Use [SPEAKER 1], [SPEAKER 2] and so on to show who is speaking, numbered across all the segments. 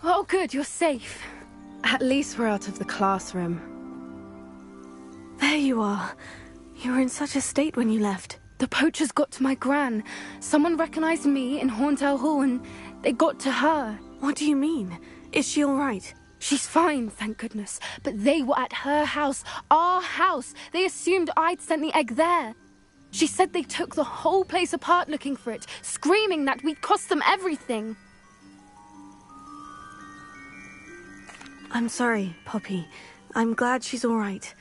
[SPEAKER 1] Oh, good, you're safe. At least we're out of the classroom.
[SPEAKER 2] There you are. You were in such a state when you left.
[SPEAKER 1] The poachers got to my gran. Someone recognized me in Horntail Hall and they got to her.
[SPEAKER 2] What do you mean? Is she all right?
[SPEAKER 1] She's fine, thank goodness. But they were at her house, our house. They assumed I'd sent the egg there. She said they took the whole place apart looking for it, screaming that we'd cost them everything.
[SPEAKER 2] I'm sorry, Poppy. I'm glad she's all right.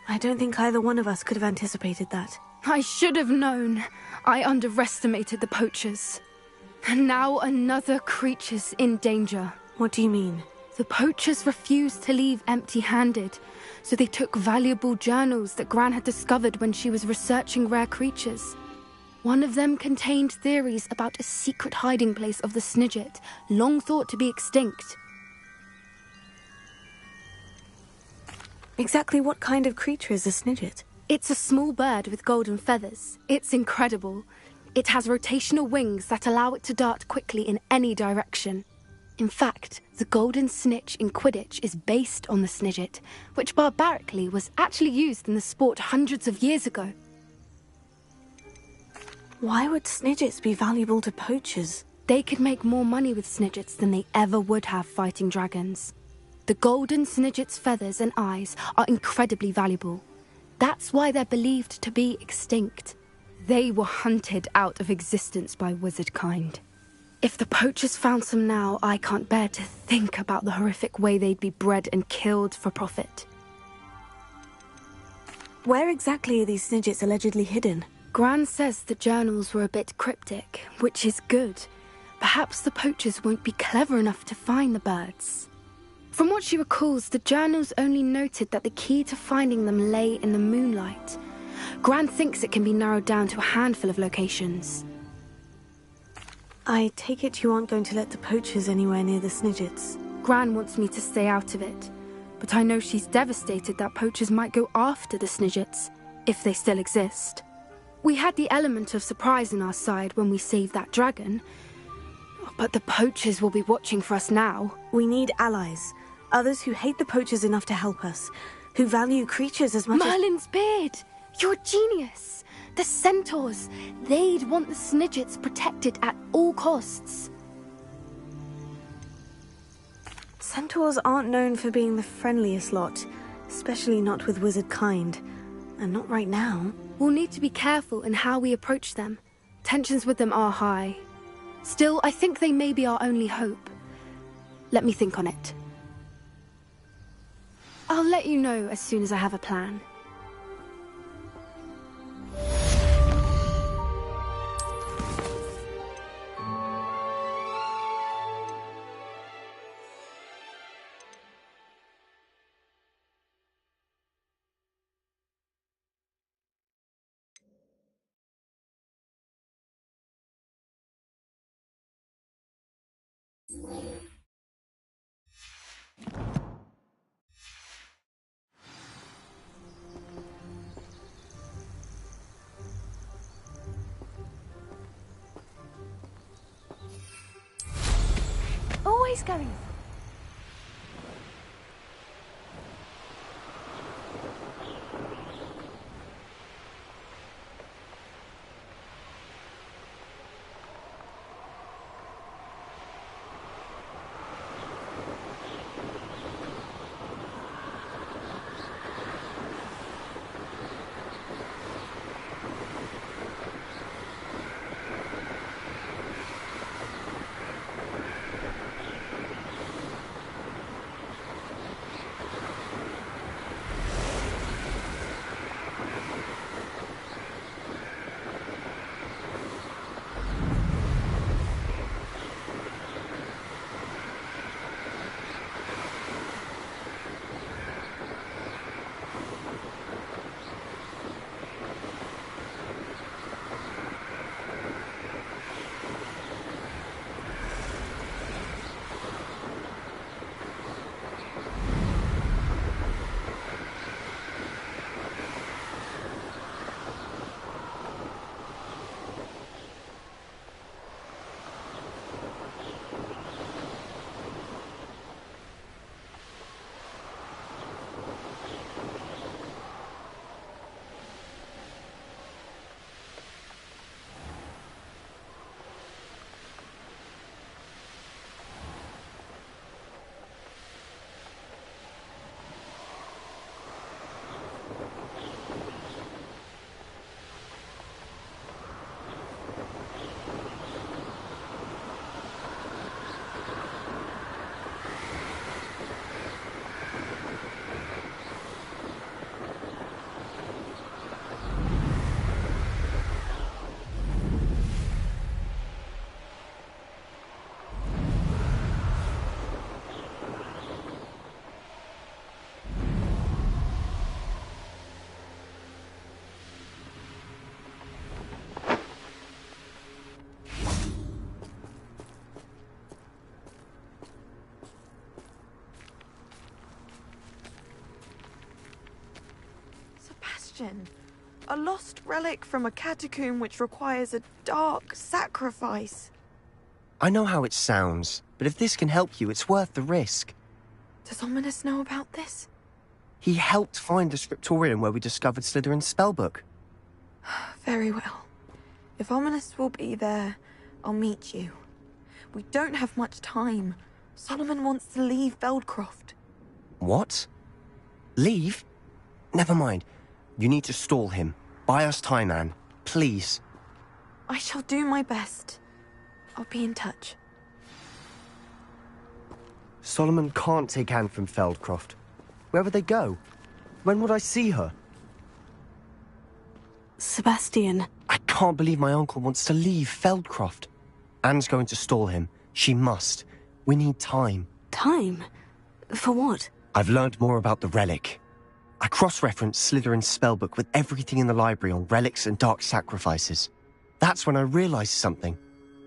[SPEAKER 2] I don't think either one of us could have anticipated that.
[SPEAKER 1] I should have known. I underestimated the poachers. And now another creature's in danger.
[SPEAKER 2] What do you mean?
[SPEAKER 1] The poachers refused to leave empty-handed, so they took valuable journals that Gran had discovered when she was researching rare creatures. One of them contained theories about a secret hiding place of the Snidget, long thought to be extinct.
[SPEAKER 2] Exactly what kind of creature is a Snidget?
[SPEAKER 1] It's a small bird with golden feathers. It's incredible. It has rotational wings that allow it to dart quickly in any direction. In fact, the golden snitch in Quidditch is based on the Snidget, which barbarically was actually used in the sport hundreds of years ago.
[SPEAKER 2] Why would Snidgets be valuable to poachers?
[SPEAKER 1] They could make more money with Snidgets than they ever would have fighting dragons. The golden Snidget's feathers and eyes are incredibly valuable. That's why they're believed to be extinct. They were hunted out of existence by wizard kind. If the poachers found some now, I can't bear to think about the horrific way they'd be bred and killed for profit.
[SPEAKER 2] Where exactly are these Snidgets allegedly hidden?
[SPEAKER 1] Gran says the journals were a bit cryptic, which is good. Perhaps the poachers won't be clever enough to find the birds. From what she recalls, the journals only noted that the key to finding them lay in the moonlight. Gran thinks it can be narrowed down to a handful of locations.
[SPEAKER 2] I take it you aren't going to let the poachers anywhere near the Snidgets.
[SPEAKER 1] Gran wants me to stay out of it, but I know she's devastated that poachers might go after the Snidgets, if they still exist. We had the element of surprise on our side when we saved that dragon, but the poachers will be watching for us now.
[SPEAKER 2] We need allies, others who hate the poachers enough to help us, who value creatures as much
[SPEAKER 1] Merlin's beard! You're a genius! The centaurs, they'd want the Snidgets protected at all costs.
[SPEAKER 2] Centaurs aren't known for being the friendliest lot, especially not with wizard kind. And not right now.
[SPEAKER 1] We'll need to be careful in how we approach them. Tensions with them are high. Still, I think they may be our only hope. Let me think on it. I'll let you know as soon as I have a plan. Always going.
[SPEAKER 2] question. A lost relic from a catacomb which requires a dark sacrifice.
[SPEAKER 3] I know how it sounds, but if this can help you, it's worth the risk.
[SPEAKER 2] Does Ominous know about this?
[SPEAKER 3] He helped find the scriptorium where we discovered Slytherin's spellbook.
[SPEAKER 2] Very well. If Ominous will be there, I'll meet you. We don't have much time. Solomon wants to leave Feldcroft.
[SPEAKER 3] What? Leave? Never mind. You need to stall him. Buy us time, Anne. Please.
[SPEAKER 2] I shall do my best. I'll be in touch.
[SPEAKER 3] Solomon can't take Anne from Feldcroft. Where would they go? When would I see her?
[SPEAKER 2] Sebastian.
[SPEAKER 3] I can't believe my uncle wants to leave Feldcroft. Anne's going to stall him. She must. We need time.
[SPEAKER 2] Time? For what?
[SPEAKER 3] I've learned more about the relic. I cross-referenced Slytherin's spellbook with everything in the library on relics and dark sacrifices. That's when I realized something.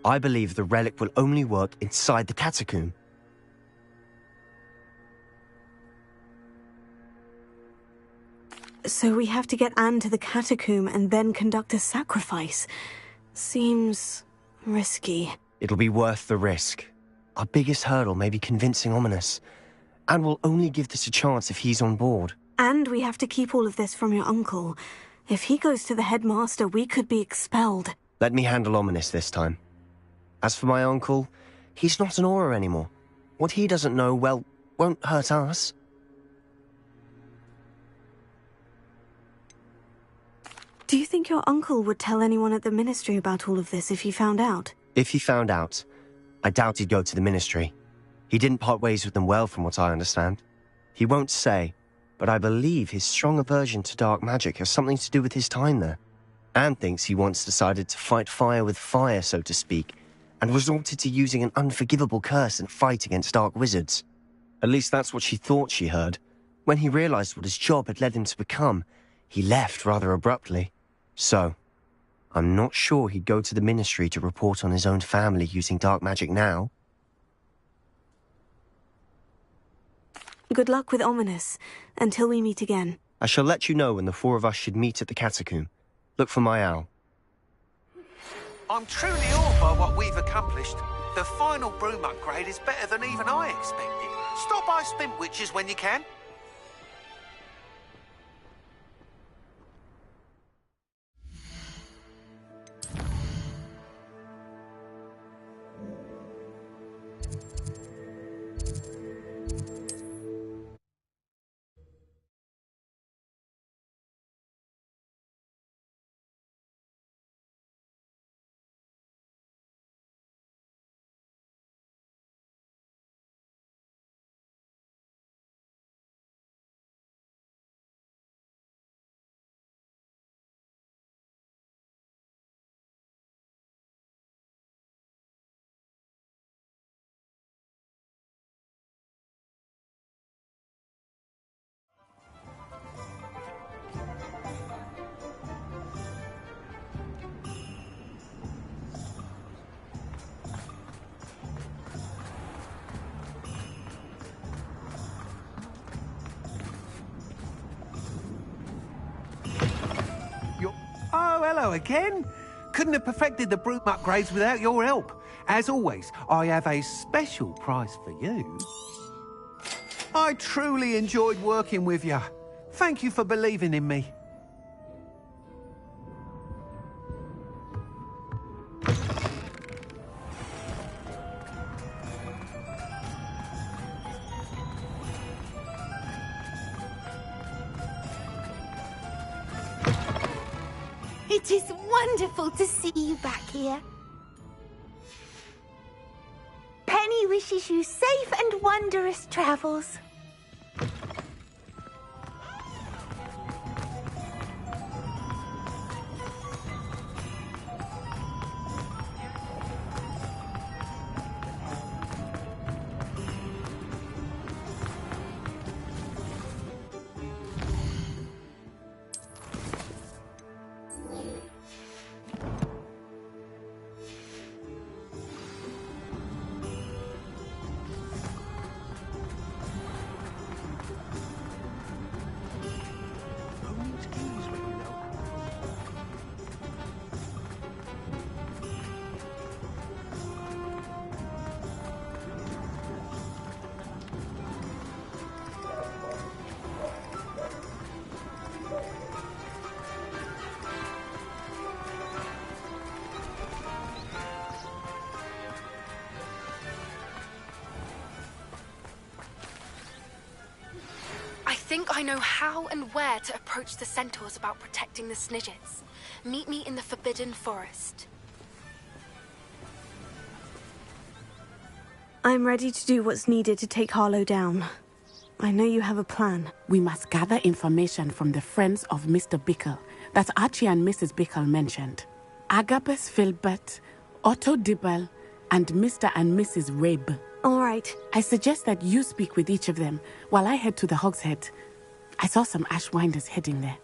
[SPEAKER 3] I believe the relic will only work inside the catacomb.
[SPEAKER 2] So we have to get Anne to the catacomb and then conduct a sacrifice. Seems risky.
[SPEAKER 3] It'll be worth the risk. Our biggest hurdle may be convincing Ominous. And we'll only give this a chance if he's on board.
[SPEAKER 2] And we have to keep all of this from your uncle. If he goes to the headmaster, we could be expelled.
[SPEAKER 3] Let me handle Ominous this time. As for my uncle, he's not an Auror anymore. What he doesn't know, well, won't hurt us.
[SPEAKER 2] Do you think your uncle would tell anyone at the ministry about all of this if he found out?
[SPEAKER 3] If he found out, I doubt he'd go to the ministry. He didn't part ways with them well, from what I understand. He won't say, but I believe his strong aversion to dark magic has something to do with his time there. Anne thinks he once decided to fight fire with fire, so to speak, and resorted to using an unforgivable curse in fight against dark wizards. At least that's what she thought she heard. When he realized what his job had led him to become, he left rather abruptly. So, I'm not sure he'd go to the ministry to report on his own family using dark magic now.
[SPEAKER 2] Good luck with Ominous, until we meet again.
[SPEAKER 3] I shall let you know when the four of us should meet at the catacomb. Look for my owl.
[SPEAKER 4] I'm truly awed by what we've accomplished. The final broom upgrade is better than even I expected. Stop by Spintwitches when you can. Oh, hello again. Couldn't have perfected the broom upgrades without your help. As always, I have a special prize for you. I truly enjoyed working with you. Thank you for believing in me.
[SPEAKER 5] It is wonderful to see you back here. Penny wishes you safe and wondrous travels.
[SPEAKER 1] think I know how and where to approach the centaurs about protecting the Snidgets. Meet me in the Forbidden Forest.
[SPEAKER 6] I'm ready to do what's needed to take Harlow down. I know you have a plan.
[SPEAKER 7] We must gather information from the friends of Mr. Bickle that Archie and Mrs. Bickle mentioned. Agabus Filbert, Otto Dibble, and Mr. and Mrs. Rabe.
[SPEAKER 6] All right.
[SPEAKER 7] I suggest that you speak with each of them while I head to the Hogshead. I saw some Ashwinders heading there.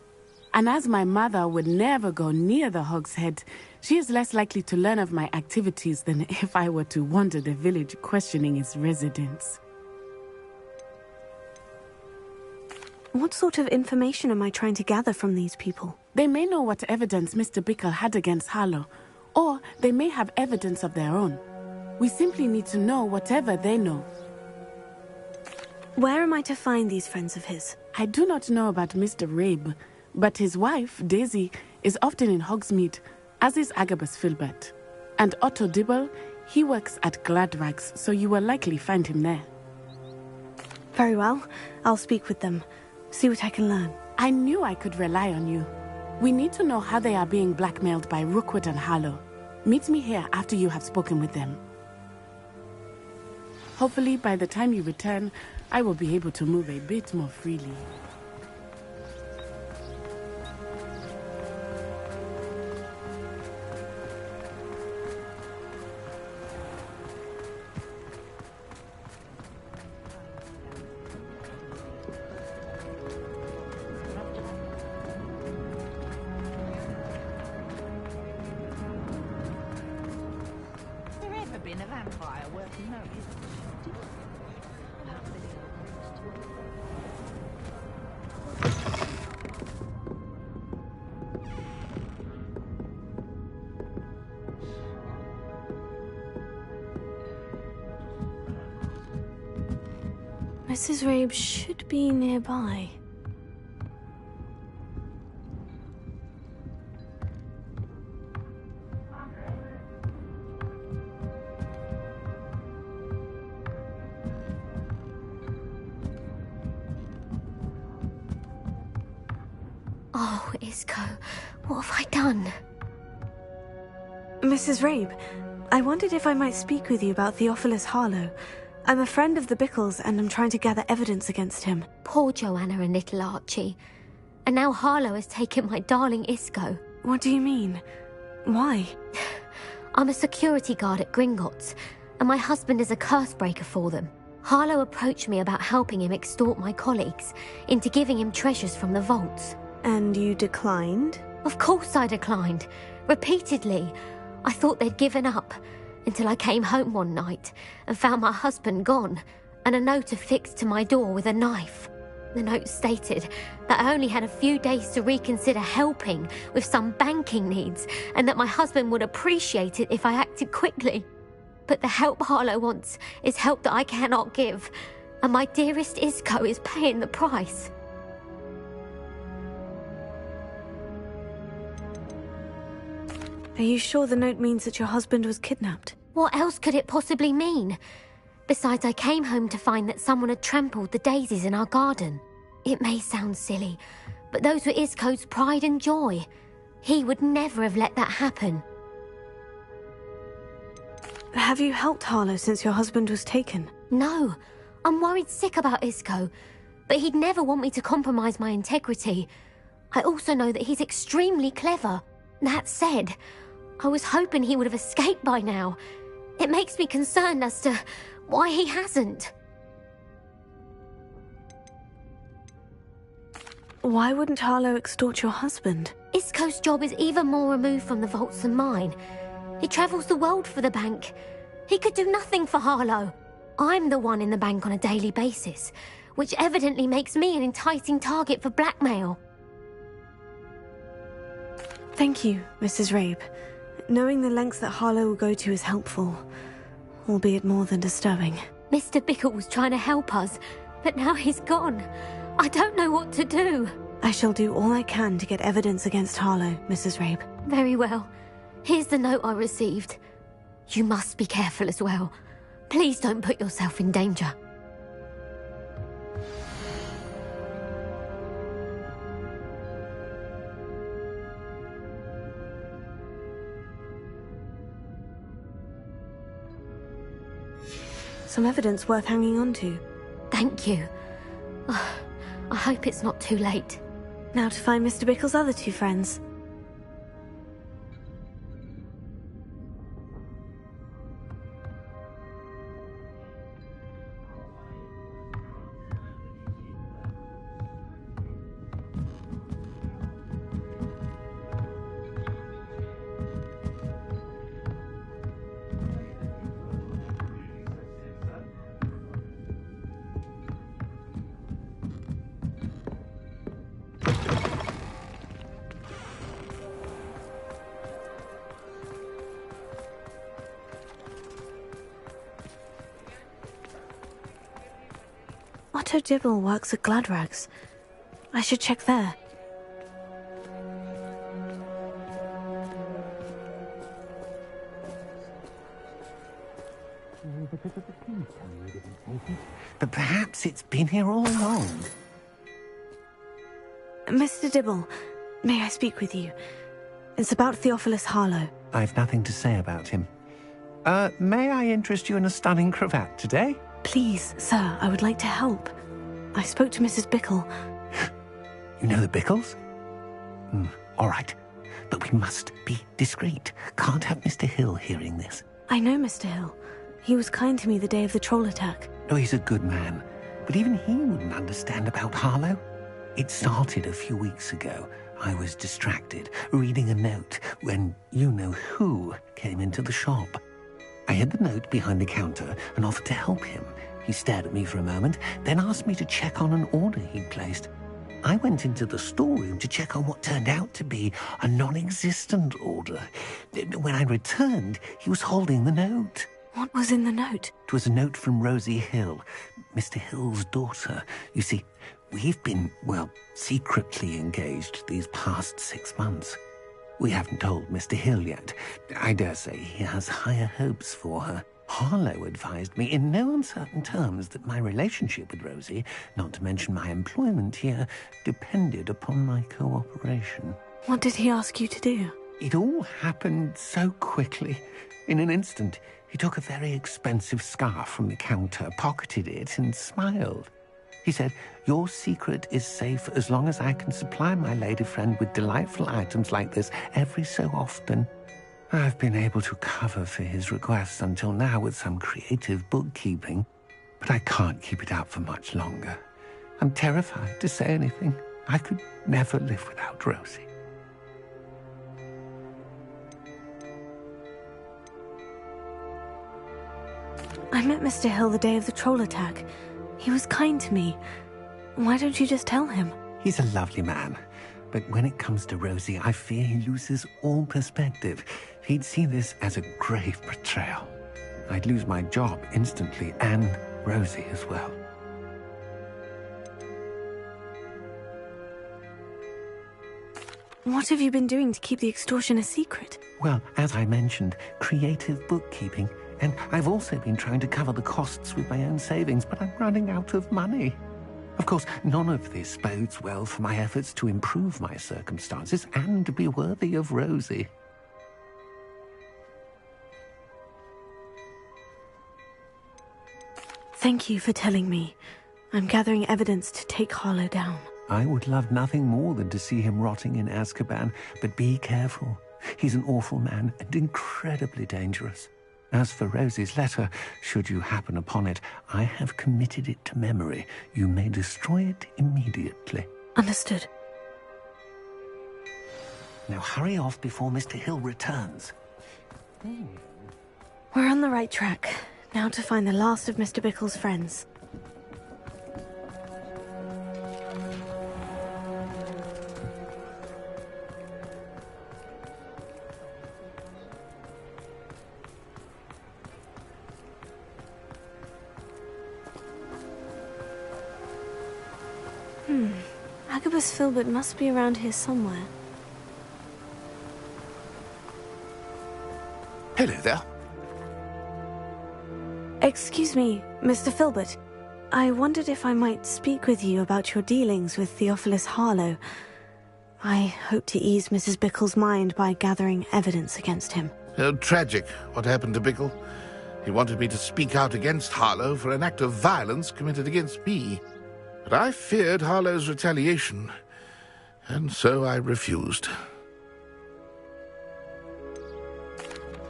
[SPEAKER 7] And as my mother would never go near the Hogshead, she is less likely to learn of my activities than if I were to wander the village questioning its residents.
[SPEAKER 6] What sort of information am I trying to gather from these people?
[SPEAKER 7] They may know what evidence Mr. Bickle had against Harlow, or they may have evidence of their own. We simply need to know whatever they know.
[SPEAKER 6] Where am I to find these friends of his?
[SPEAKER 7] I do not know about Mr. Rabe, but his wife, Daisy, is often in Hogsmeade, as is Agabus Filbert. And Otto Dibble, he works at Gladrags, so you will likely find him there.
[SPEAKER 6] Very well. I'll speak with them. See what I can learn.
[SPEAKER 7] I knew I could rely on you. We need to know how they are being blackmailed by Rookwood and Harlow. Meet me here after you have spoken with them. Hopefully, by the time you return, I will be able to move a bit more freely.
[SPEAKER 8] Been a vampire worth notice.
[SPEAKER 6] Mrs. Rabe should be nearby.
[SPEAKER 5] Oh, Isco, what have I done?
[SPEAKER 6] Mrs. Rabe, I wondered if I might speak with you about Theophilus Harlow. I'm a friend of the Bickles and I'm trying to gather evidence against him.
[SPEAKER 5] Poor Joanna and little Archie. And now Harlow has taken my darling Isco.
[SPEAKER 6] What do you mean? Why?
[SPEAKER 5] I'm a security guard at Gringotts, and my husband is a curse breaker for them. Harlow approached me about helping him extort my colleagues into giving him treasures from the vaults.
[SPEAKER 6] And you declined?
[SPEAKER 5] Of course I declined. Repeatedly. I thought they'd given up, until I came home one night and found my husband gone, and a note affixed to my door with a knife. The note stated that I only had a few days to reconsider helping with some banking needs, and that my husband would appreciate it if I acted quickly. But the help Harlow wants is help that I cannot give, and my dearest Isco is paying the price.
[SPEAKER 6] Are you sure the note means that your husband was kidnapped?
[SPEAKER 5] What else could it possibly mean? Besides, I came home to find that someone had trampled the daisies in our garden. It may sound silly, but those were Isco's pride and joy. He would never have let that happen.
[SPEAKER 6] Have you helped Harlow since your husband was taken?
[SPEAKER 5] No, I'm worried sick about Isco, but he'd never want me to compromise my integrity. I also know that he's extremely clever. That said, I was hoping he would have escaped by now. It makes me concerned as to why he hasn't.
[SPEAKER 6] Why wouldn't Harlow extort your husband?
[SPEAKER 5] Isco's job is even more removed from the vaults than mine. He travels the world for the bank. He could do nothing for Harlow. I'm the one in the bank on a daily basis, which evidently makes me an enticing target for blackmail.
[SPEAKER 6] Thank you, Mrs. Rabe. Knowing the lengths that Harlow will go to is helpful, albeit more than disturbing.
[SPEAKER 5] Mr. Bickle was trying to help us, but now he's gone. I don't know what to do.
[SPEAKER 6] I shall do all I can to get evidence against Harlow, Mrs. Rabe.
[SPEAKER 5] Very well. Here's the note I received. You must be careful as well. Please don't put yourself in danger.
[SPEAKER 6] Some evidence worth hanging on to.
[SPEAKER 5] Thank you. I hope it's not too late.
[SPEAKER 6] Now to find Mr. Bickle's other two friends. Otto Dibble works at Gladrags. I should check there.
[SPEAKER 4] But perhaps it's been here all along.
[SPEAKER 6] Mr. Dibble, may I speak with you? It's about Theophilus Harlow.
[SPEAKER 4] I've nothing to say about him. May I interest you in a stunning cravat today?
[SPEAKER 6] Please, sir, I would like to help. I spoke to Mrs. Bickle.
[SPEAKER 4] You know the Bickles? All right. But we must be discreet. Can't have Mr. Hill hearing this.
[SPEAKER 6] I know Mr. Hill. He was kind to me the day of the troll attack.
[SPEAKER 4] Oh, he's a good man. But even he wouldn't understand about Harlow. It started a few weeks ago. I was distracted, reading a note, when you-know-who came into the shop. I hid the note behind the counter and offered to help him. He stared at me for a moment, then asked me to check on an order he'd placed. I went into the storeroom to check on what turned out to be a non-existent order. When I returned, he was holding the note.
[SPEAKER 6] What was in the note?
[SPEAKER 4] It was a note from Rosie Hill, Mr. Hill's daughter. You see, we've been, secretly engaged these past 6 months. We haven't told Mr. Hill yet. I dare say he has higher hopes for her. Harlow advised me in no uncertain terms that my relationship with Rosie, not to mention my employment here, depended upon my cooperation.
[SPEAKER 6] What did he ask you to do?
[SPEAKER 4] It all happened so quickly. In an instant, he took a very expensive scarf from the counter, pocketed it, and smiled. He said, "Your secret is safe as long as I can supply my lady friend with delightful items like this every so often." I've been able to cover for his requests until now with some creative bookkeeping, but I can't keep it up for much longer. I'm terrified to say anything. I could never live without Rosie.
[SPEAKER 6] I met Mr. Hill the day of the troll attack. He was kind to me. Why don't you just tell him?
[SPEAKER 4] He's a lovely man, but when it comes to Rosie, I fear he loses all perspective. He'd see this as a grave betrayal. I'd lose my job instantly, and Rosie as well.
[SPEAKER 6] What have you been doing to keep the extortion a secret?
[SPEAKER 4] Well, as I mentioned, creative bookkeeping. And I've also been trying to cover the costs with my own savings, but I'm running out of money. Of course, none of this bodes well for my efforts to improve my circumstances and to be worthy of Rosie.
[SPEAKER 6] Thank you for telling me. I'm gathering evidence to take Harlow down.
[SPEAKER 4] I would love nothing more than to see him rotting in Azkaban, but be careful. He's an awful man and incredibly dangerous. As for Rosie's letter, should you happen upon it, I have committed it to memory. You may destroy it immediately.
[SPEAKER 6] Understood.
[SPEAKER 4] Now hurry off before Mr. Hill returns.
[SPEAKER 6] We're on the right track. Now to find the last of Mr. Bickle's friends. Agabus Filbert must be around here somewhere.
[SPEAKER 9] Hello there.
[SPEAKER 6] Excuse me, Mr. Filbert. I wondered if I might speak with you about your dealings with Theophilus Harlow. I hope to ease Mrs. Bickle's mind by gathering evidence against him.
[SPEAKER 9] Tragic, what happened to Bickle. He wanted me to speak out against Harlow for an act of violence committed against me. But I feared Harlow's retaliation, and so I refused.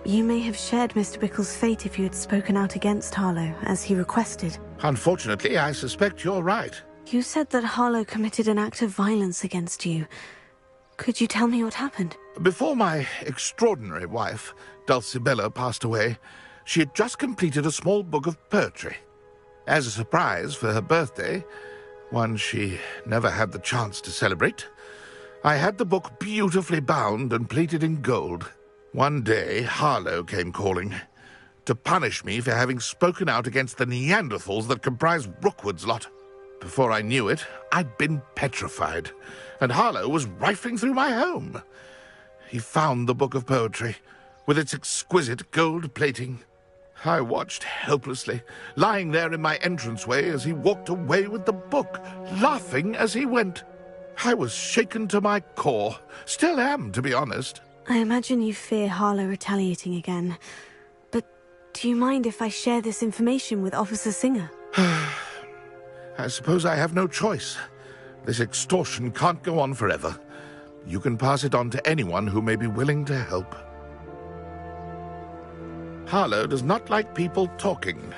[SPEAKER 6] You may have shared Mr. Bickle's fate if you had spoken out against Harlow, as he requested.
[SPEAKER 9] Unfortunately, I suspect you're right.
[SPEAKER 6] You said that Harlow committed an act of violence against you. Could you tell me what happened?
[SPEAKER 9] Before my extraordinary wife, Dulcibella, passed away, she had just completed a small book of poetry. As a surprise for her birthday, one she never had the chance to celebrate, I had the book beautifully bound and plated in gold. One day, Harlow came calling to punish me for having spoken out against the Neanderthals that comprise Rookwood's lot. Before I knew it, I'd been petrified, and Harlow was rifling through my home. He found the book of poetry, with its exquisite gold plating. I watched helplessly, lying there in my entranceway as he walked away with the book, laughing as he went. I was shaken to my core. Still am, to be honest.
[SPEAKER 6] I imagine you fear Harlow retaliating again. But do you mind if I share this information with Officer Singer?
[SPEAKER 9] I suppose I have no choice. This extortion can't go on forever. You can pass it on to anyone who may be willing to help. Harlow does not like people talking,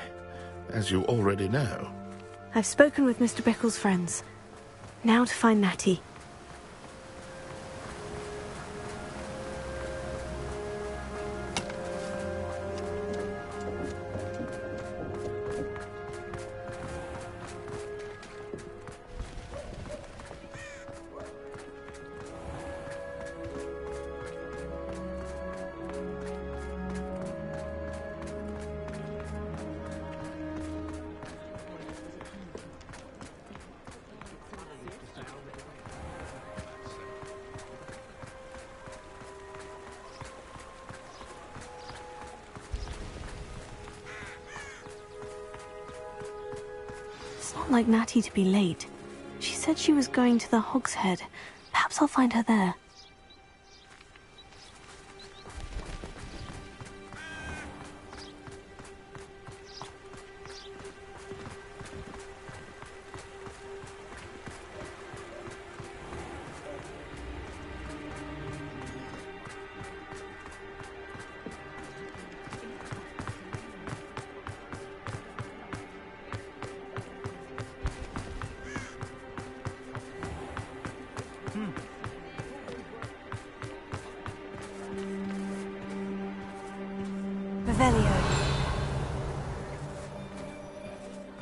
[SPEAKER 9] as you already know.
[SPEAKER 6] I've spoken with Mr. Bickle's friends. Now to find Natty. It's not like Natty to be late. She said she was going to the Hog's Head. Perhaps I'll find her there.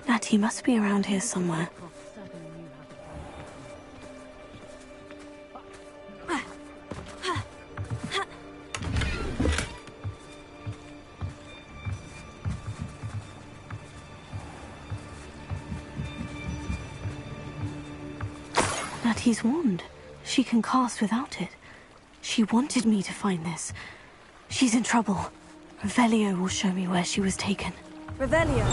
[SPEAKER 6] Natty must be around here somewhere. Natty's wand. She can cast without it. She wanted me to find this. She's in trouble. Revelio will show me where she was taken.
[SPEAKER 2] Revelio!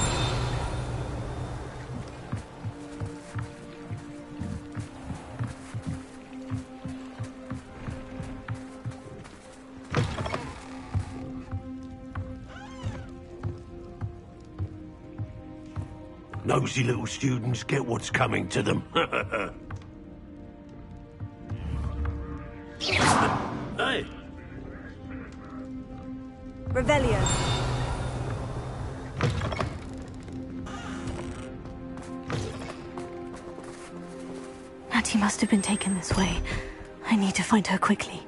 [SPEAKER 10] Nosy little students get what's coming to them. Hey!
[SPEAKER 2] Revelio!
[SPEAKER 6] Natty must have been taken this way. I need to find her quickly.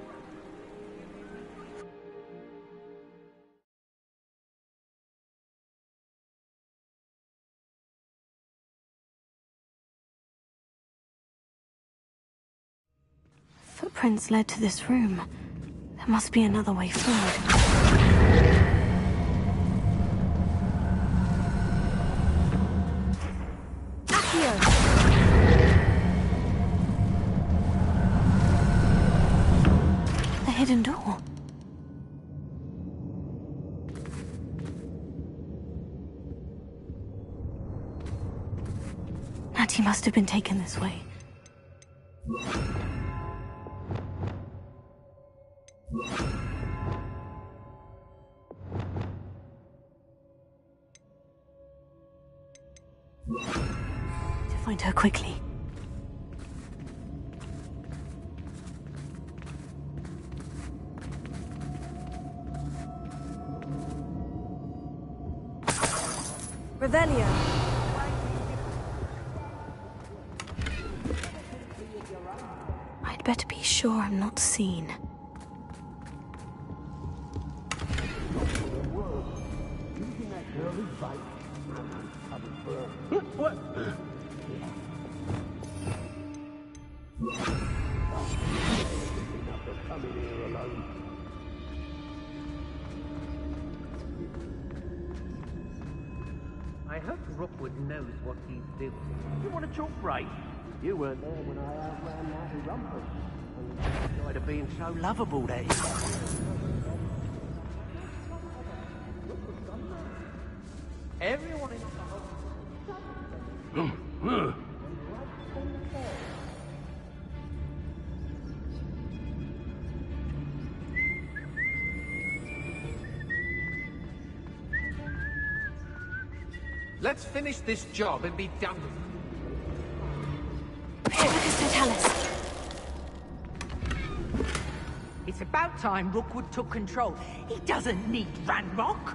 [SPEAKER 6] Footprints led to this room. There must be another way forward. The hidden door. Natty must have been taken this way. To find her quickly.
[SPEAKER 2] Revelio.
[SPEAKER 6] I'd better be sure I'm not seen.
[SPEAKER 10] What? I hope Rookwood knows what he's doing. You want to talk right? You weren't there when I outran Natty Rumpus. And the side of being so lovable that is. Everyone in the Let's finish this job and be done with it.
[SPEAKER 6] Totalis.
[SPEAKER 8] It's about time Rookwood took control. He doesn't need Ranrock.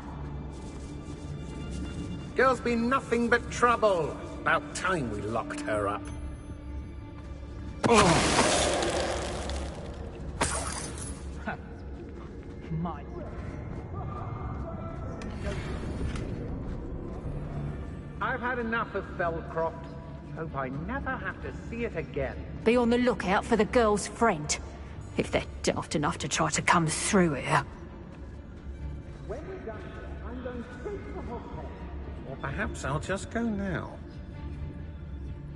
[SPEAKER 4] Girl's been nothing but trouble. About time we locked her up.
[SPEAKER 8] My.
[SPEAKER 4] I've had enough of Felcroft. Hope I never have to see it again.
[SPEAKER 11] Be on the lookout for the girl's friend. If they're daft enough to try to come through here.
[SPEAKER 4] When we're done here, I'm going straight to the hotel. Or perhaps I'll just go now.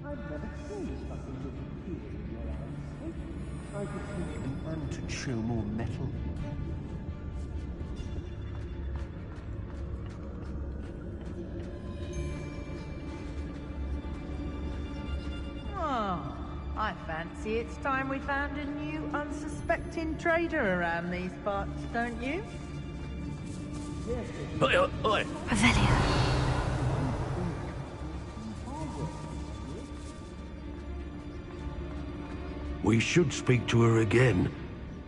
[SPEAKER 4] I've never seen something with fear in your eyes. I could think and to chew more metal.
[SPEAKER 8] Oh, I fancy it's time we found a new unsuspecting trader around these parts, don't you?
[SPEAKER 10] Oi.
[SPEAKER 6] Revelio.
[SPEAKER 10] We should speak to her again.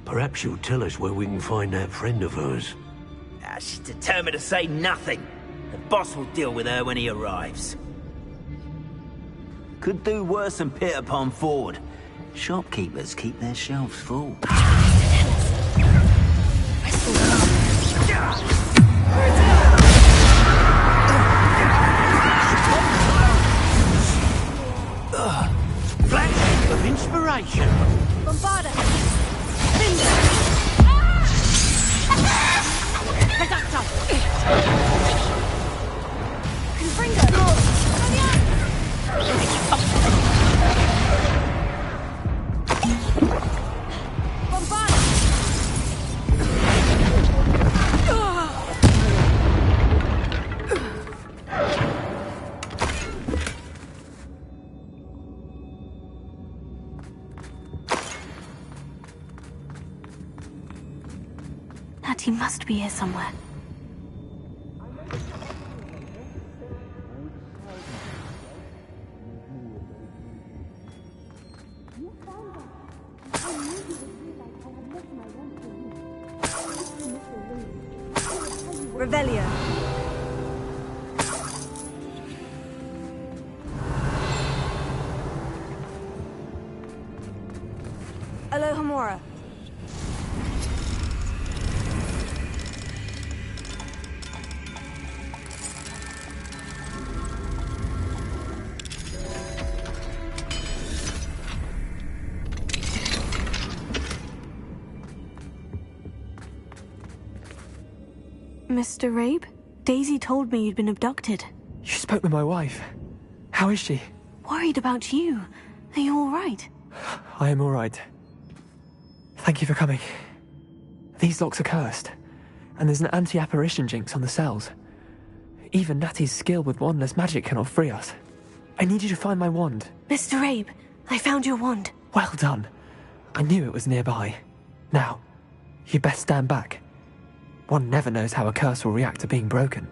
[SPEAKER 10] Perhaps she'll tell us where we can find that friend of hers.
[SPEAKER 12] She's determined to say nothing. The boss will deal with her when he arrives. Could do worse than Peter Pan Ford. Shopkeepers keep their shelves full.
[SPEAKER 10] Flash of inspiration.
[SPEAKER 6] Bombarda. Natty must be here somewhere.
[SPEAKER 2] Revelio. Alohomora.
[SPEAKER 6] Mr. Rabe? Daisy told me you'd been abducted.
[SPEAKER 13] You spoke with my wife. How is she?
[SPEAKER 6] Worried about you. Are you all right?
[SPEAKER 13] I am all right. Thank you for coming. These locks are cursed, and there's an anti-apparition jinx on the cells. Even Natty's skill with wandless magic cannot free us. I need you to find my wand.
[SPEAKER 6] Mr. Rabe, I found your wand.
[SPEAKER 13] Well done. I knew it was nearby. Now, you best stand back. One never knows how a curse will react to being broken.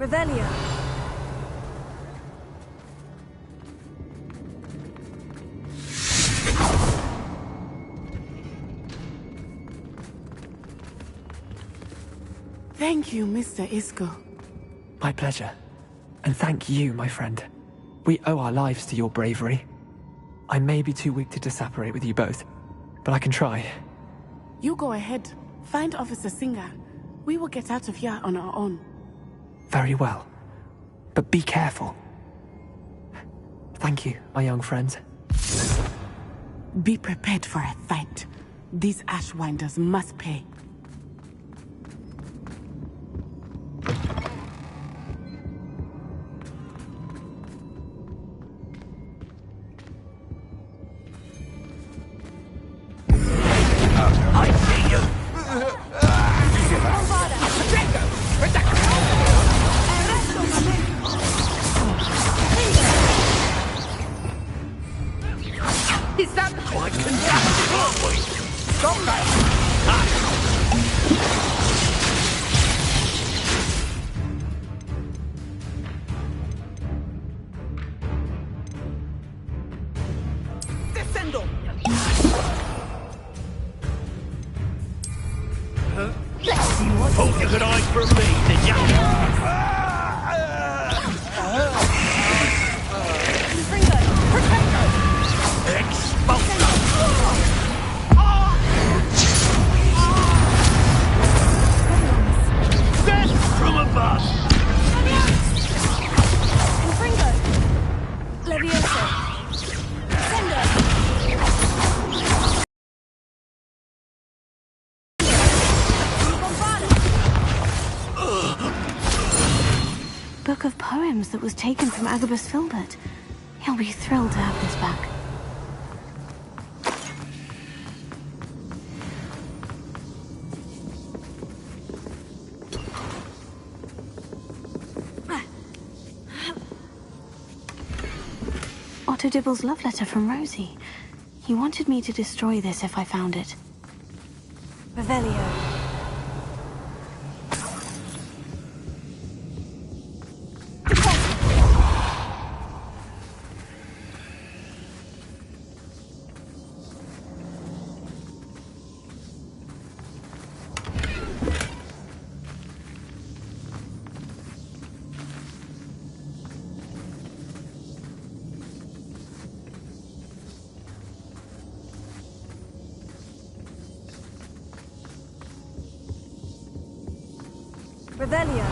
[SPEAKER 6] Revelio.
[SPEAKER 7] Thank you, Mr. Isco.
[SPEAKER 13] My pleasure. And thank you, my friend. We owe our lives to your bravery. I may be too weak to disapparate with you both, but I can try.
[SPEAKER 7] You go ahead. Find Officer Singer. We will get out of here on our own.
[SPEAKER 13] Very well. But be careful. Thank you, my young friends.
[SPEAKER 7] Be prepared for a fight. These Ashwinders must pay.
[SPEAKER 12] Is that quite fantastic, aren't we? Stop that!
[SPEAKER 14] Descendo!
[SPEAKER 12] Let's see what... Thought you could hide from me, did ya? From above!
[SPEAKER 6] Confringo! Levioso! Sendo! Book of poems that was taken from Agabus Filbert. He'll be thrilled to have this back. Otto Dibble's love letter from Rosie. He wanted me to destroy this if I found it. Revelio. Revelio.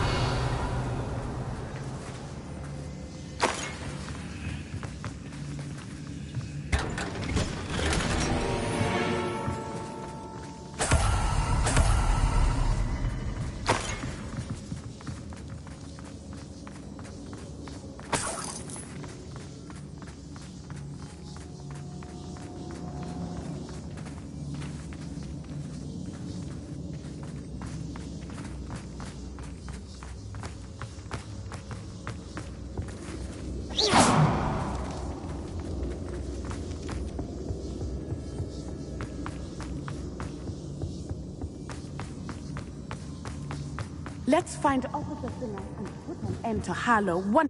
[SPEAKER 7] Let's find Officer Singer and put an end to Harlow one.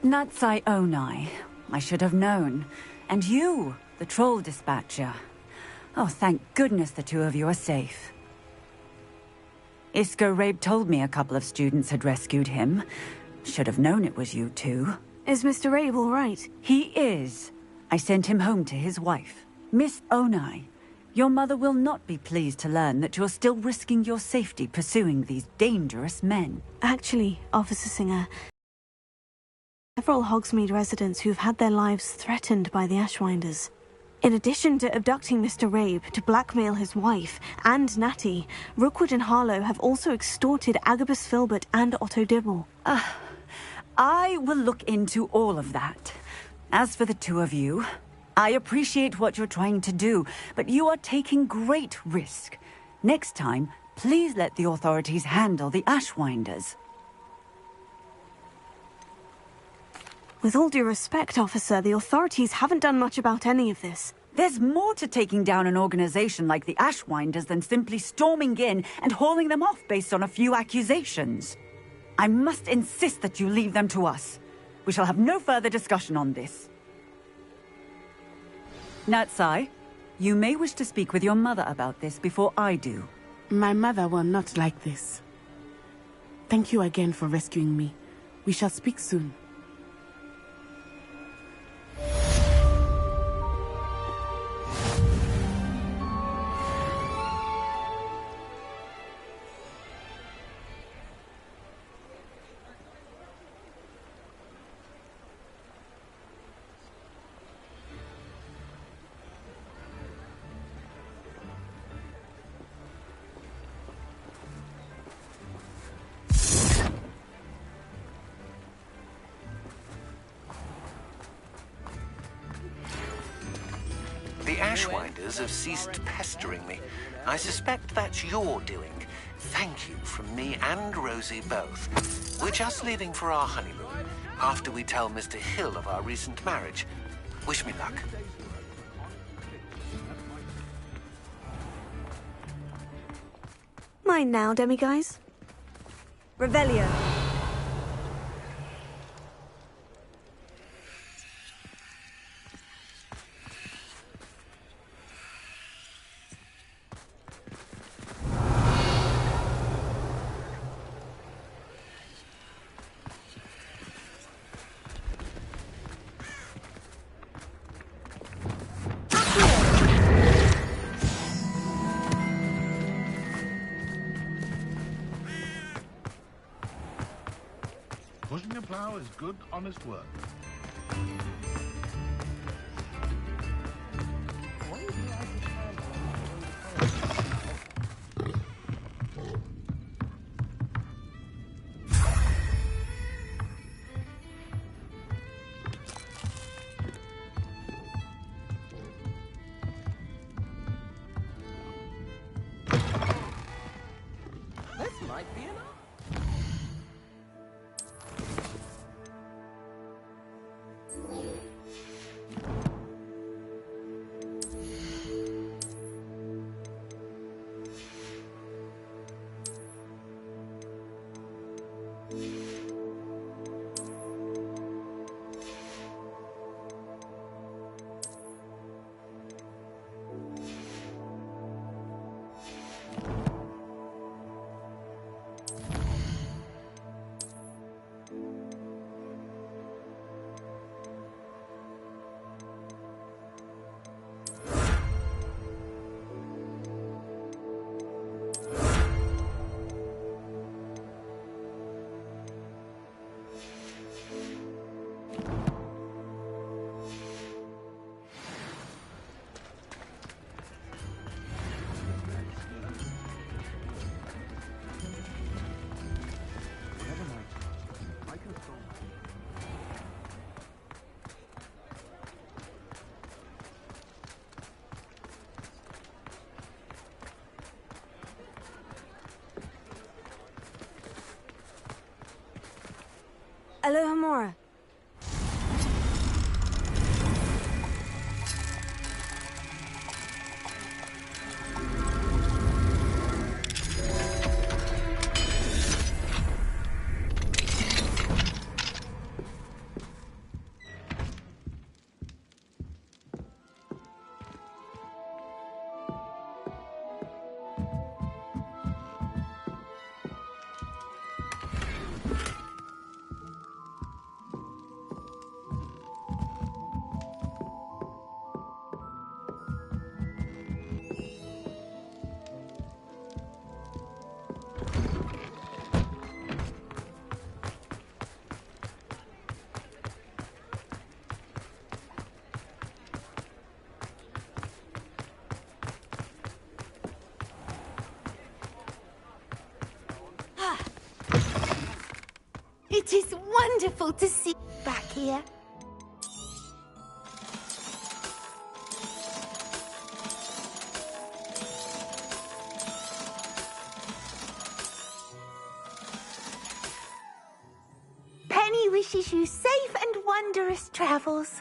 [SPEAKER 15] Natsai Onai. I should have known. And you, the troll dispatcher. Oh, thank goodness the two of you are safe. Isco Rabe told me a couple of students had rescued him. Should have known it was you two.
[SPEAKER 6] Is Mr. Rabe all right?
[SPEAKER 15] He is. I sent him home to his wife. Miss Onai, your mother will not be pleased to learn that you're still risking your safety pursuing these dangerous men.
[SPEAKER 6] Actually, Officer Singer, several Hogsmeade residents who've had their lives threatened by the Ashwinders. In addition to abducting Mr. Rabe to blackmail his wife and Natty, Rookwood and Harlow have also extorted Agabus Filbert and Otto Dibble.
[SPEAKER 15] I will look into all of that. As for the two of you, I appreciate what you're trying to do, but you are taking great risk. Next time, please let the authorities handle the Ashwinders.
[SPEAKER 6] With all due respect, officer, the authorities haven't done much about any of this.
[SPEAKER 15] There's more to taking down an organization like the Ashwinders than simply storming in and hauling them off based on a few accusations. I must insist that you leave them to us. We shall have no further discussion on this. Natsai, you may wish to speak with your mother about this before I do.
[SPEAKER 7] My mother will not like this. Thank you again for rescuing me. We shall speak soon.
[SPEAKER 4] The Ashwinders have ceased pestering me. I suspect that's your doing. Thank you from me and Rosie both. We're just leaving for our honeymoon, after we tell Mr. Hill of our recent marriage. Wish me luck.
[SPEAKER 6] Mine now, demiguise. Revelio.
[SPEAKER 9] Pushing a plough is good, honest work.
[SPEAKER 10] This might be enough.
[SPEAKER 6] Aloha Mora.
[SPEAKER 14] wonderful to see you back here. Penny wishes you safe and wondrous travels.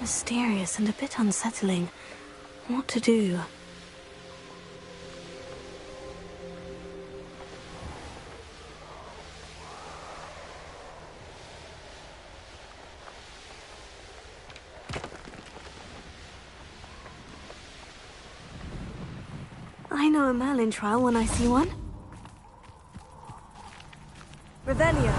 [SPEAKER 6] Mysterious and a bit unsettling. What to do? I know a Merlin trial when I see one. Revelio.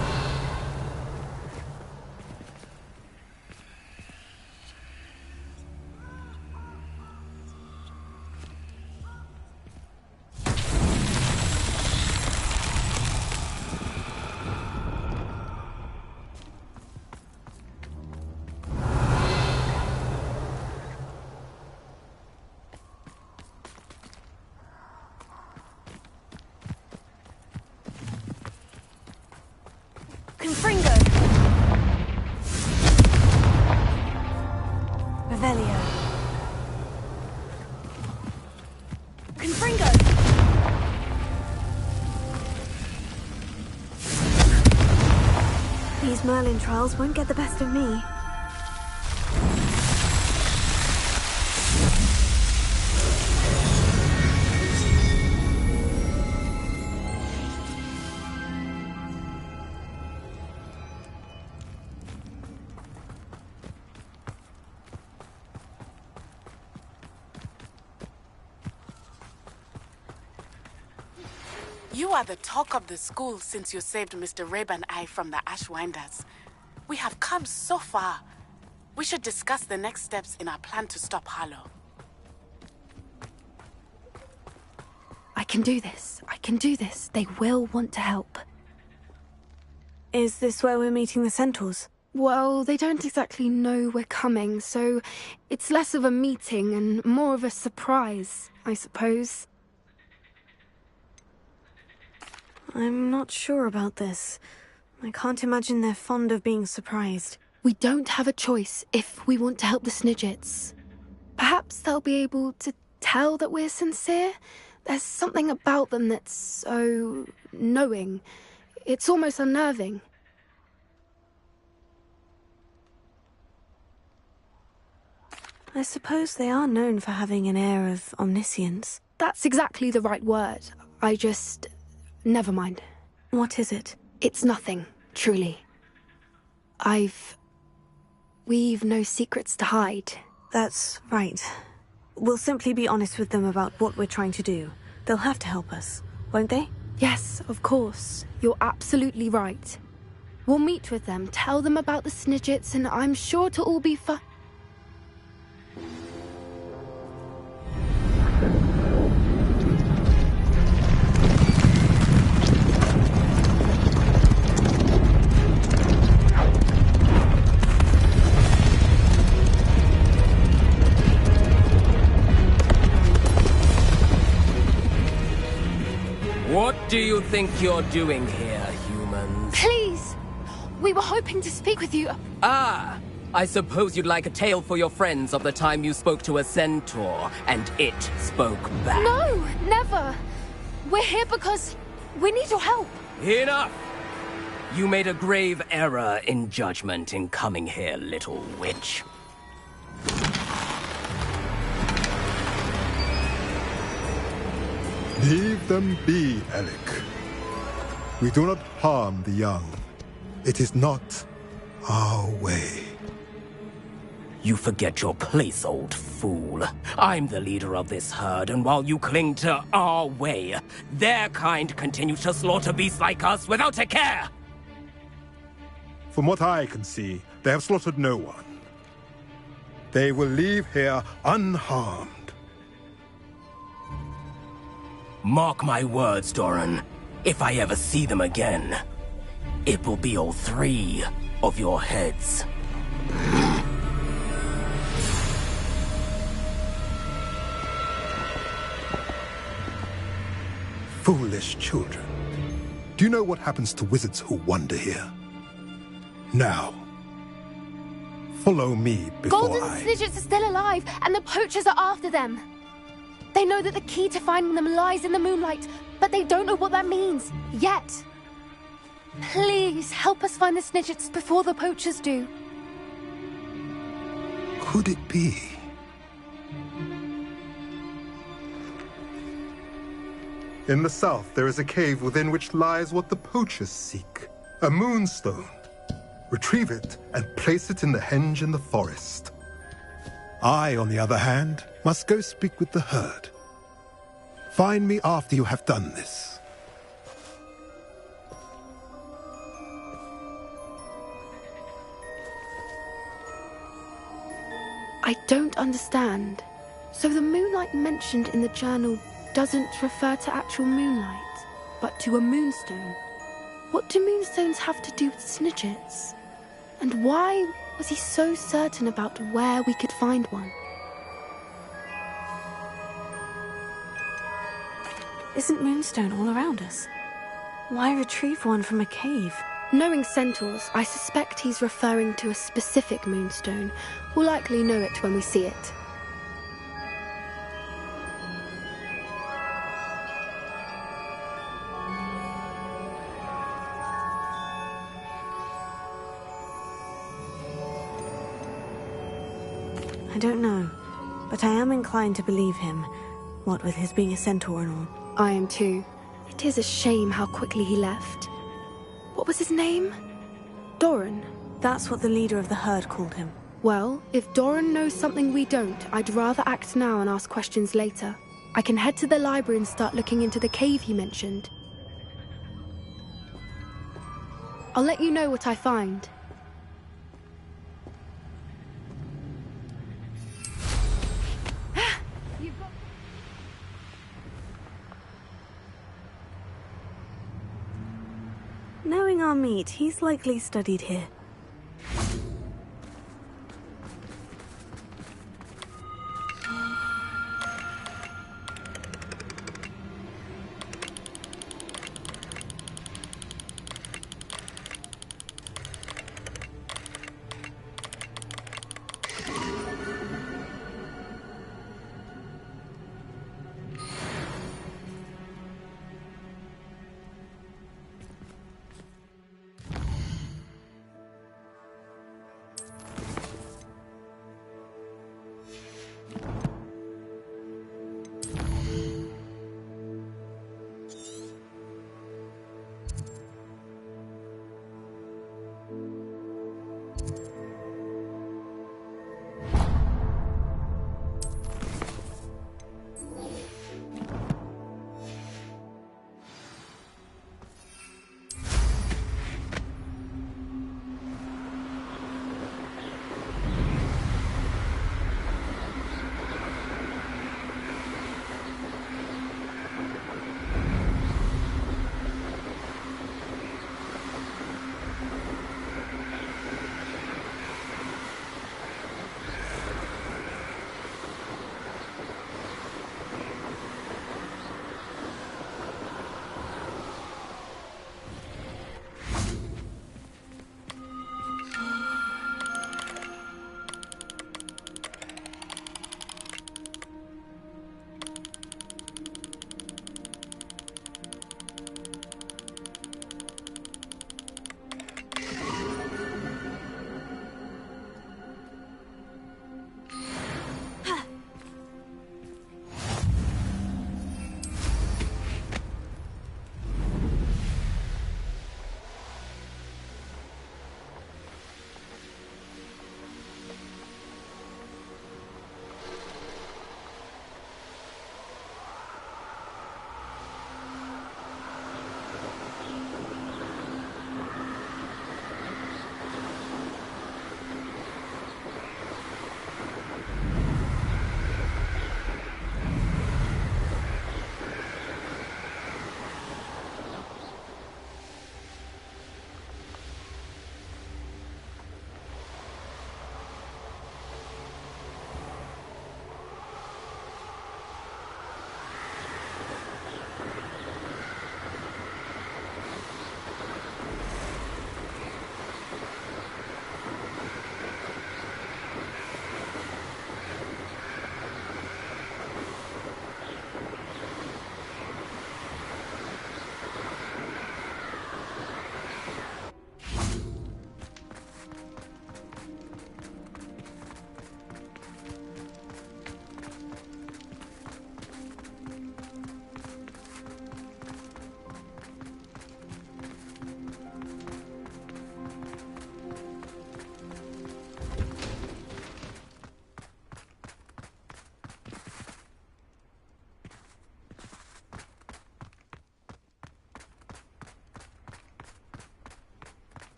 [SPEAKER 6] Confringo. Revelio. Confringo. These Merlin trials won't get the best of me.
[SPEAKER 7] You are the talk of the school since you saved Mr. Rabe and I from the Ashwinders. We have come so far. We should discuss the next steps in our plan to stop Harlow.
[SPEAKER 1] I can do this. I can do this. They will want to help.
[SPEAKER 6] Is this where we're meeting the Centaurs?
[SPEAKER 1] Well, they don't exactly know we're coming, so it's less of a meeting and more of a surprise, I suppose.
[SPEAKER 6] I'm not sure about this. I can't imagine they're fond of being surprised.
[SPEAKER 1] We don't have a choice if we want to help the Snidgets. Perhaps they'll be able to tell that we're sincere. There's something about them that's so knowing. It's almost unnerving.
[SPEAKER 6] I suppose they are known for having an air of omniscience.
[SPEAKER 1] That's exactly the right word. Never mind.
[SPEAKER 6] What is it?
[SPEAKER 1] It's nothing, truly. We've no secrets to hide.
[SPEAKER 6] That's right. We'll simply be honest with them about what we're trying to do. They'll have to help us, won't they?
[SPEAKER 1] Yes, of course. You're absolutely right. We'll meet with them, tell them about the Snidgets, and I'm sure it'll all be fun.
[SPEAKER 16] What do you think you're doing here, humans?
[SPEAKER 1] Please! We were hoping to speak with you.
[SPEAKER 16] Ah! I suppose you'd like a tale for your friends of the time you spoke to a centaur, and it spoke back.
[SPEAKER 1] No! Never! We're here because we need your help.
[SPEAKER 16] Enough! You made a grave error in judgment in coming here, little witch.
[SPEAKER 17] Leave them be, Alec. We do not harm the young. It is not our way.
[SPEAKER 16] You forget your place, old fool. I'm the leader of this herd, and while you cling to our way, their kind continue to slaughter beasts like us without a care!
[SPEAKER 17] From what I can see, they have slaughtered no one. They will leave here unharmed.
[SPEAKER 16] Mark my words, Doran. If I ever see them again, it will be all 3 of your heads.
[SPEAKER 17] Foolish children. Do you know what happens to wizards who wander here? Now, follow me before
[SPEAKER 1] Golden Snidgets are still alive, and the poachers are after them. They know that the key to finding them lies in the moonlight, but they don't know what that means, yet. Please, help us find the Snidgets before the poachers do.
[SPEAKER 17] could it be? In the south, there is a cave within which lies what the poachers seek. A moonstone. Retrieve it and place it in the henge in the forest. I, on the other hand, must go speak with the herd. Find me after you have done this.
[SPEAKER 1] I don't understand. So the moonlight mentioned in the journal doesn't refer to actual moonlight, but to a moonstone. What do moonstones have to do with Snidgets? And why was he so certain about where we could find one?
[SPEAKER 6] Isn't moonstone all around us? Why retrieve one from a cave?
[SPEAKER 1] Knowing centaurs, I suspect he's referring to a specific moonstone. We'll likely know it when we see it.
[SPEAKER 6] I don't know, but I am inclined to believe him, what with his being a centaur and all.
[SPEAKER 1] I am too. It is a shame how quickly he left. What was his name? Doran.
[SPEAKER 6] That's what the leader of the herd called him.
[SPEAKER 1] Well, if Doran knows something we don't, I'd rather act now and ask questions later. I can head to the library and start looking into the cave he mentioned. I'll let you know what I find.
[SPEAKER 6] Knowing our meat, he's likely studied here.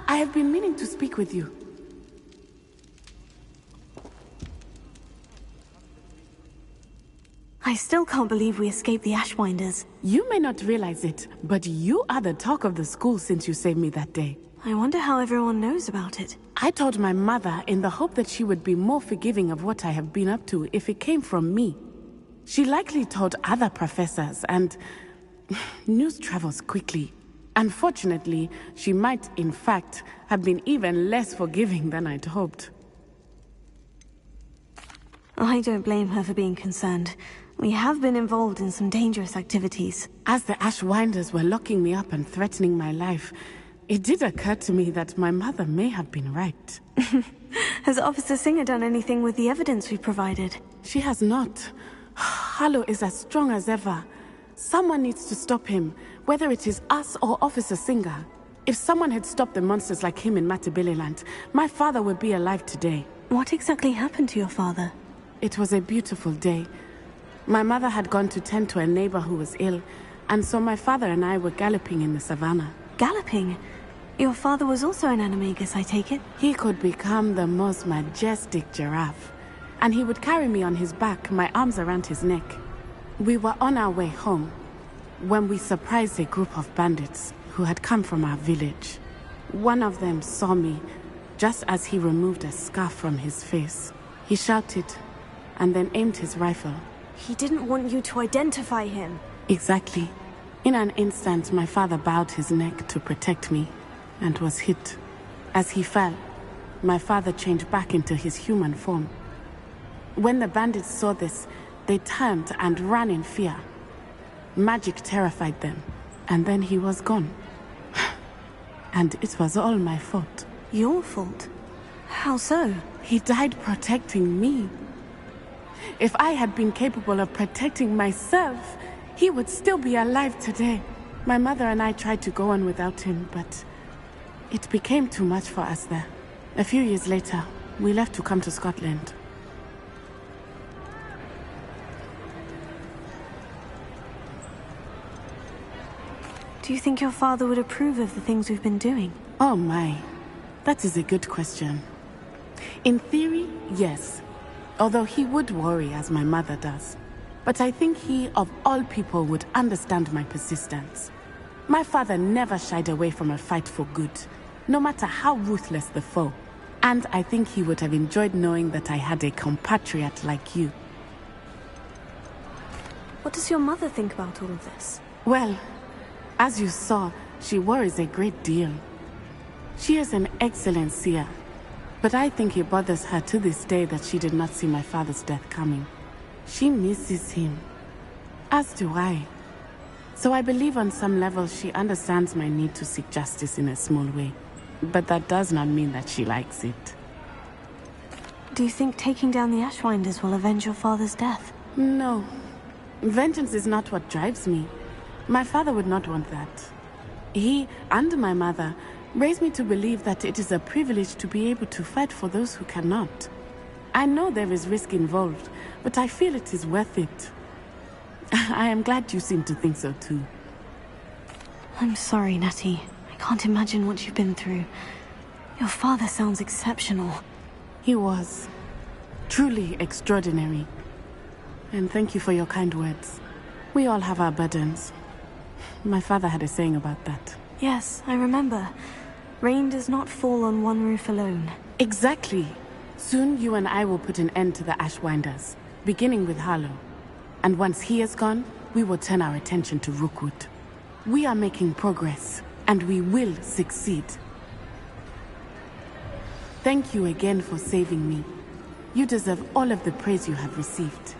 [SPEAKER 7] I have been meaning to speak with you.
[SPEAKER 6] I still can't believe we escaped the Ashwinders.
[SPEAKER 7] You may not realize it, but you are the talk of the school since you saved me that day.
[SPEAKER 6] I wonder how everyone knows about it.
[SPEAKER 7] I told my mother in the hope that she would be more forgiving of what I have been up to if it came from me. She likely told other professors, and news travels quickly. Unfortunately, she might, in fact, have been even less forgiving than I'd hoped.
[SPEAKER 6] I don't blame her for being concerned. We have been involved in some dangerous activities.
[SPEAKER 7] As the Ashwinders were locking me up and threatening my life, it did occur to me that my mother may have been right.
[SPEAKER 6] Has Officer Singer done anything with the evidence we provided?
[SPEAKER 7] She has not. Harlow is as strong as ever. Someone needs to stop him, whether it is us or Officer Singer. If someone had stopped the monsters like him in Matabeleland, my father would be alive today.
[SPEAKER 6] What exactly happened to your father?
[SPEAKER 7] It was a beautiful day. My mother had gone to tend to a neighbor who was ill, and so my father and I were galloping in the savannah.
[SPEAKER 6] Galloping? Your father was also an animagus, I take it?
[SPEAKER 7] He could become the most majestic giraffe, and he would carry me on his back, my arms around his neck. We were on our way home when we surprised a group of bandits who had come from our village. One of them saw me just as he removed a scarf from his face. He shouted and then aimed his rifle.
[SPEAKER 6] He didn't want you to identify him.
[SPEAKER 7] Exactly. In an instant, my father bowed his neck to protect me and was hit. As he fell, my father changed back into his human form. When the bandits saw this, they turned and ran in fear. Magic terrified them, and then he was gone. And it was all my fault.
[SPEAKER 6] Your fault? How so?
[SPEAKER 7] He died protecting me. If I had been capable of protecting myself, he would still be alive today. My mother and I tried to go on without him, but it became too much for us there. A few years later, we left to come to Scotland.
[SPEAKER 6] Do you think your father would approve of the things we've been doing?
[SPEAKER 7] Oh my, that is a good question. In theory, yes. Although he would worry, as my mother does. But I think he, of all people, would understand my persistence. My father never shied away from a fight for good, no matter how ruthless the foe. And I think he would have enjoyed knowing that I had a compatriot like you.
[SPEAKER 6] What does your mother think about all of this?
[SPEAKER 7] Well, as you saw, she worries a great deal. She is an excellent seer, but I think it bothers her to this day that she did not see my father's death coming. She misses him, as do I. So I believe on some level she understands my need to seek justice in a small way. But that does not mean that she likes it.
[SPEAKER 6] Do you think taking down the Ashwinders will avenge your father's death?
[SPEAKER 7] No. Vengeance is not what drives me. My father would not want that. He, and my mother, raised me to believe that it is a privilege to be able to fight for those who cannot. I know there is risk involved, but I feel it is worth it. I am glad you seem to think so too.
[SPEAKER 6] I'm sorry, Natty. I can't imagine what you've been through. Your father sounds exceptional.
[SPEAKER 7] He was. Truly extraordinary. And thank you for your kind words. We all have our burdens. My father had a saying about that.
[SPEAKER 6] Yes, I remember. Rain does not fall on one roof alone.
[SPEAKER 7] Exactly. Soon you and I will put an end to the Ashwinders, beginning with Harlow. And once he is gone, we will turn our attention to Rookwood. We are making progress, and we will succeed. Thank you again for saving me. You deserve all of the praise you have received.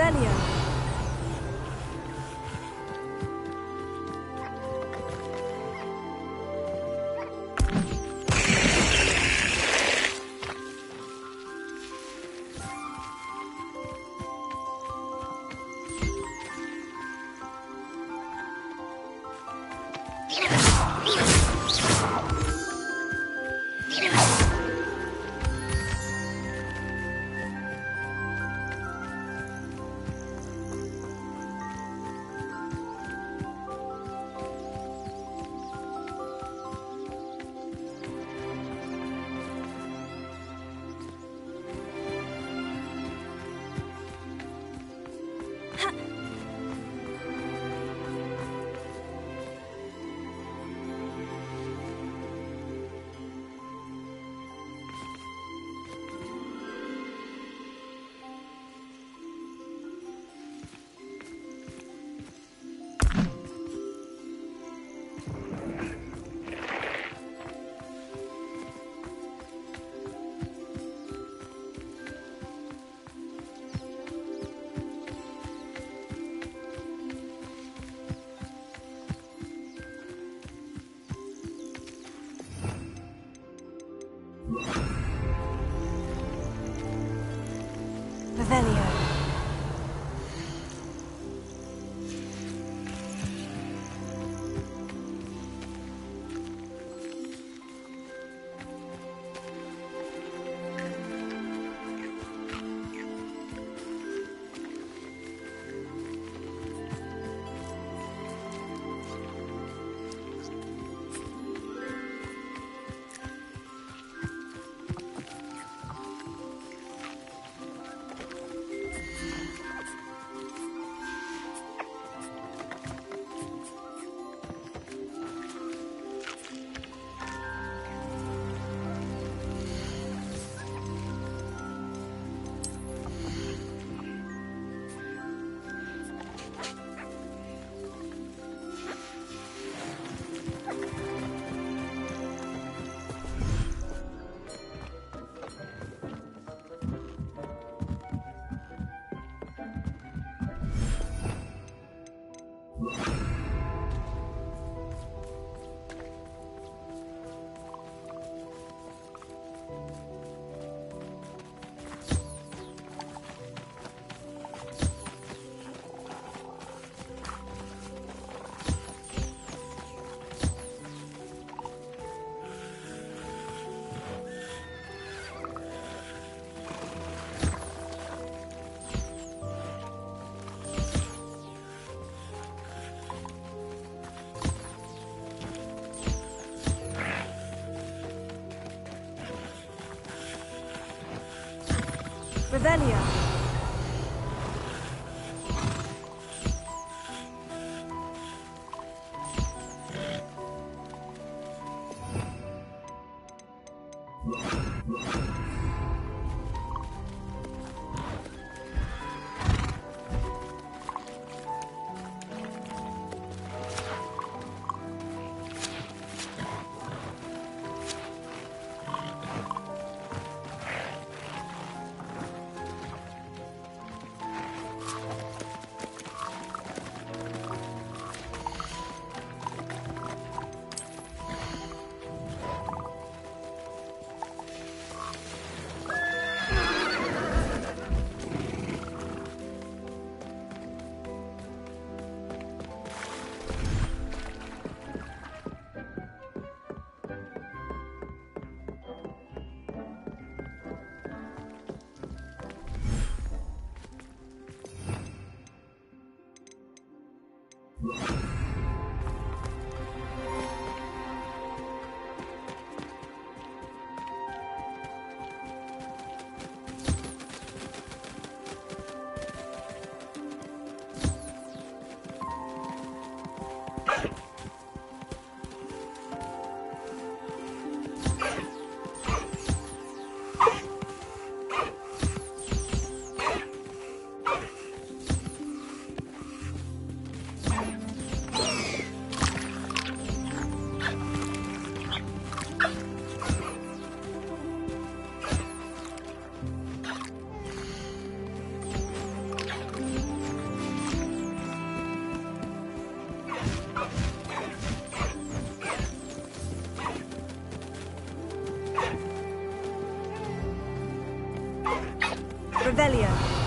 [SPEAKER 6] Revelio. Revelio. Revelio.
[SPEAKER 18] Revelio.